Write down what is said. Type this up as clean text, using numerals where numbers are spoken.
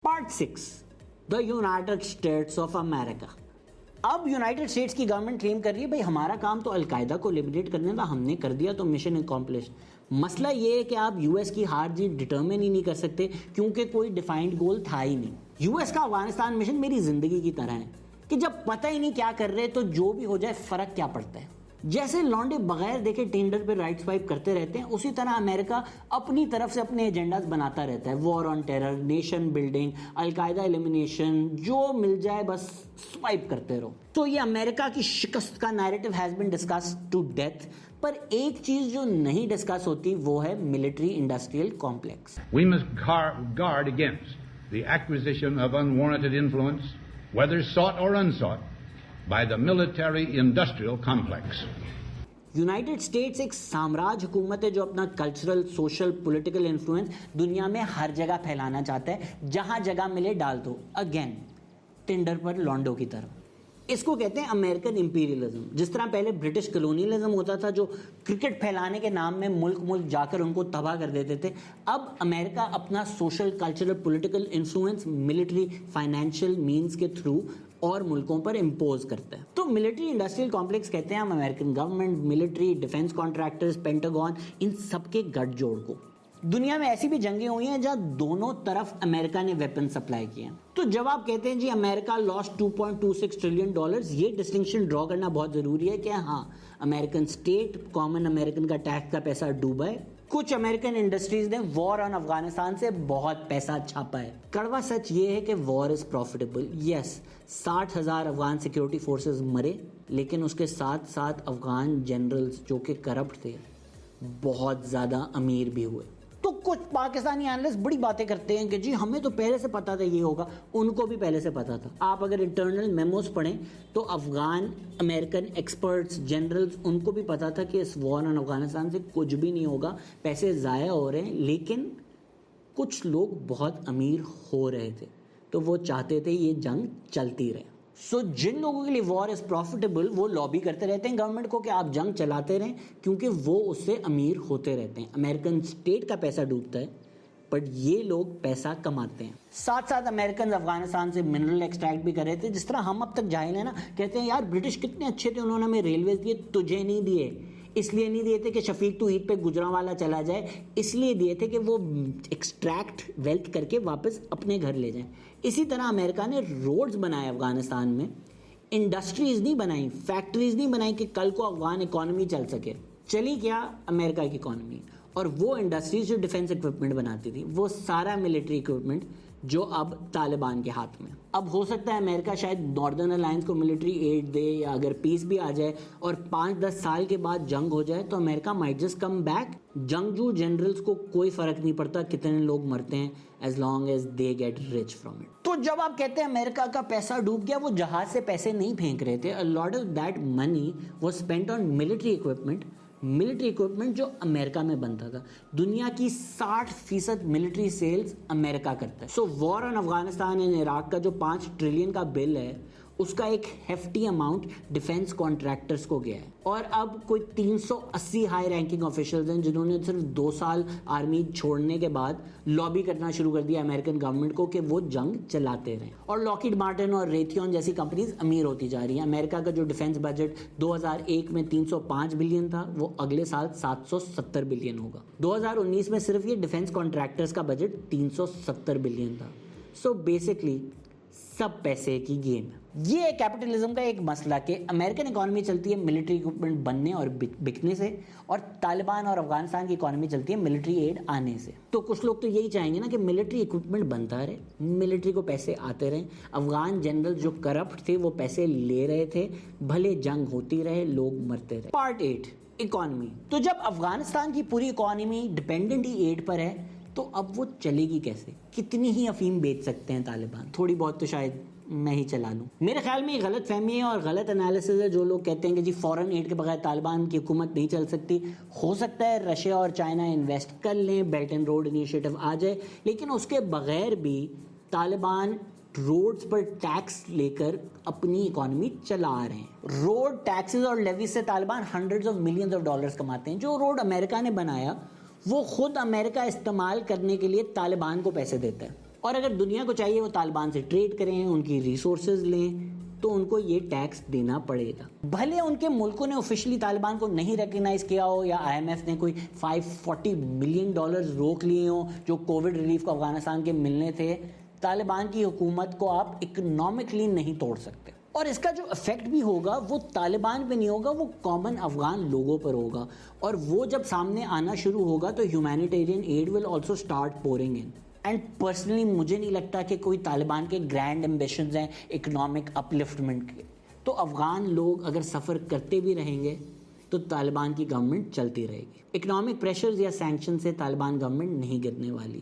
Part 6 the United states of America. अब United states की government claim कर रही है भाई हमारा काम तो अलकायदा को लिबरेट करने का, हमने कर दिया तो मिशन अकॉम्प्लिश। मसला ये है कि आप यूएस की हार जीत डिटरमिन ही नहीं कर सकते क्योंकि कोई डिफाइंड गोल था ही नहीं। यूएस का अफगानिस्तान मिशन मेरी जिंदगी की तरह है कि जब पता ही नहीं क्या कर रहे तो जो भी हो जाए फर्क क्या पड़ता है। जैसे लौंडे बगैर देखे टेंडर पे राइट स्वाइप करते रहते हैं, उसी तरह अमेरिका अपनी तरफ से अपने एजेंडास बनाता रहता है। War on terror, nation building, al Qaeda elimination, जो मिल जाए बस स्वाइप करते रहो। तो ये अमेरिका की शिकस्त का narrative has been discussed to death. पर एक चीज जो नहीं डिस्कस होती वो है military industrial complex. We must guard against the acquisition of unwarranted influence, whether sought or unsought, by the military industrial complex. United states एक साम्राज्य हुकूमत है जो अपना कल्चरल, सोशल, पॉलिटिकल इन्फ्लुएंस दुनिया में हर जगह फैलाना चाहता है। जहां जगह मिले डाल दो, अगेन टिंडर पर लॉन्डो की तरह। इसको कहते हैं अमेरिकन इंपीरियलिज्म। जिस तरह पहले ब्रिटिश कॉलोनियलिज्म होता था जो क्रिकेट फैलाने के नाम में मुल्क मुल्क जाकर उनको तबाह कर देते थे, अब अमेरिका अपना social, cultural, political influence military, financial means के थ्रू और मुल्कों पर इम्पोज करता है। तो मिलिट्री इंडस्ट्रियल कॉम्प्लेक्स कहते हैं हम American government, military, defence contractors, Pentagon, इन सबके गठजोड़ को। दुनिया में ऐसी भी जंगें हुई हैं जहां दोनों तरफ अमेरिका ने वेपन सप्लाई किए हैं। तो जब आप कहते हैं जी अमेरिका लॉस्ट $2.26 ट्रिलियन, ये डिस्टिंक्शन ड्रॉ करना बहुत जरूरी है कि हाँ, अमेरिकन स्टेट, कॉमन अमेरिकन का टैक्स का पैसा डूबा है। कुछ अमेरिकन इंडस्ट्रीज ने वॉर ऑन अफगानिस्तान से बहुत पैसा छापा है। कड़वा सच ये है कि war is profitable. Yes, 60,000 Afghan security forces मरे, लेकिन उसके साथ साथ अफगान जनरल्स जो कि करप्ट थे बहुत ज्यादा अमीर भी हुए। तो कुछ पाकिस्तानी एनालिस्ट बड़ी बातें करते हैं कि जी हमें तो पहले से पता था ये होगा, उनको भी पहले से पता था। आप अगर इंटरनल मेमोज पढ़ें तो अफगान अमेरिकन एक्सपर्ट्स, जनरल्स, उनको भी पता था कि इस वॉर ऑन अफगानिस्तान से कुछ भी नहीं होगा, पैसे ज़ाया हो रहे हैं, लेकिन कुछ लोग बहुत अमीर हो रहे थे तो वो चाहते थे ये जंग चलती रहे। सो जिन लोगों के लिए वॉर इज प्रॉफिटेबल वो लॉबी करते रहते हैं गवर्नमेंट को कि आप जंग चलाते रहें, क्योंकि वो उससे अमीर होते रहते हैं। अमेरिकन स्टेट का पैसा डूबता है बट ये लोग पैसा कमाते हैं। साथ साथ अमेरिकन अफगानिस्तान से मिनरल एक्सट्रैक्ट भी कर रहे थे। जिस तरह हम अब तक जाहिल है ना, कहते हैं यार ब्रिटिश कितने अच्छे थे, उन्होंने हमें रेलवे दिए, तुझे नहीं दिए। इसलिए नहीं दिए थे कि शफीक टू ईद पे गुजरांवाला चला जाए, इसलिए दिए थे कि वो एक्सट्रैक्ट वेल्थ करके वापस अपने घर ले जाएं। इसी तरह अमेरिका ने रोड्स बनाए अफगानिस्तान में, इंडस्ट्रीज नहीं बनाई, फैक्ट्रीज नहीं बनाई कि कल को अफगान इकोनॉमी चल सके। चली क्या अमेरिका की इकोनॉमी, और वो इंडस्ट्रीज जो डिफेंस इक्विपमेंट बनाती थी वो सारा मिलिट्री इक्विपमेंट जो अब तालिबान के हाथ में। अब हो सकता है अमेरिका शायद नॉर्दर्न अलायंस को मिलिट्री एड दे, या अगर पीस भी आ जाए और 5-10 साल के बाद जंग हो जाए तो America might just come back. जंगजू जनरल्स को कोई फर्क नहीं पड़ता कितने लोग मरते हैं, as long as they get rich from it. तो जब आप कहते हैं अमेरिका का पैसा डूब गया, वो जहाज से पैसे नहीं फेंक रहे थे। A lot of that money was spent on military equipment, military equipment जो अमेरिका में बनता था। दुनिया की 60% मिलिट्री सेल्स अमेरिका करता है। So war on Afghanistan and Iraq का जो 5 ट्रिलियन का बिल है उसका एक हेफ्टी अमाउंट डिफेंस कॉन्ट्रैक्टर्स को गया है। और अब कोई 380 हाई रैंकिंग ऑफिशियल्स हैं जिन्होंने सिर्फ 2 साल आर्मी छोड़ने के बाद लॉबी करना शुरू कर दिया अमेरिकन गवर्नमेंट को कि वो जंग चलाते रहें। और लॉकहीड मार्टिन और रेथियन जैसी कंपनीज अमीर होती जा रही हैं। अमेरिका का जो डिफेंस बजट 2001 में 305 बिलियन था, वो अगले साल 770 बिलियन होगा। 2019 में सिर्फ ये डिफेंस कॉन्ट्रैक्टर्स का बजट 370 बिलियन था। सो बेसिकली सब पैसे की गेम है। ये है कैपिटलिज्म का एक मसला कि अमेरिकन इकोनॉमी चलती है मिलिट्री इक्विपमेंट बनने और बिकने से, और तालिबान और अफगानिस्तान की इकोनॉमी चलती है मिलिट्री एड आने से। तो कुछ लोग तो यही चाहेंगे ना कि मिलिट्री इक्विपमेंट बनता रहे, मिलिट्री को पैसे आते रहे, अफगान जनरल जो करप्ट थे वो पैसे ले रहे थे, भले जंग होती रहे, लोग मरते रहे। Part 8 economy. तो जब अफगानिस्तान की पूरी इकोनॉमी डिपेंडेंट ही एड पर है तो अब वो चलेगी कैसे? कितनी ही अफीम बेच सकते हैं तालिबान? थोड़ी बहुत तो शायद मैं ही चला लूँ। मेरे ख्याल में ये गलत फहमी है और गलत एनालिसिस है जो लोग कहते हैं कि जी फॉरेन एड के बगैर तालिबान की हुकूमत नहीं चल सकती। हो सकता है रशिया और चाइना इन्वेस्ट कर लें, बेल्ट एंड रोड इनिशिएटिव आ जाए, लेकिन उसके बगैर भी तालिबान रोड्स पर टैक्स लेकर अपनी इकोनॉमी चला रहे हैं। रोड टैक्सेस और लेवीज से Taliban hundreds of millions of dollars कमाते हैं। जो रोड अमेरिका ने बनाया वो खुद अमेरिका इस्तेमाल करने के लिए तालिबान को पैसे देता है। और अगर दुनिया को चाहिए वो तालिबान से ट्रेड करें, उनकी रिसोर्सेज लें, तो उनको ये टैक्स देना पड़ेगा। भले उनके मुल्कों ने ऑफिशियली तालिबान को नहीं रिकग्नाइज किया हो या IMF ने कोई $540 मिलियन रोक लिए हो जो कोविड रिलीफ को अफगानिस्तान के मिलने थे, तालिबान की हुकूमत को आप इकोनॉमिकली नहीं तोड़ सकते। और इसका जो इफेक्ट भी होगा वो तालिबान पे नहीं होगा, वो कॉमन अफगान लोगों पर होगा। और वो जब सामने आना शुरू होगा तो humanitarian add will also start pouring in. And personally मुझे नहीं लगता कि कोई तालिबान के ग्रैंड एम्बिशंस हैं इकोनॉमिक अपलिफ्टमेंट के। तो अफगान लोग अगर सफ़र करते भी रहेंगे तो तालिबान की गवर्नमेंट चलती रहेगी। इकोनॉमिक प्रेशर्स या सैंक्शन से तालिबान गवर्नमेंट नहीं गिरने वाली।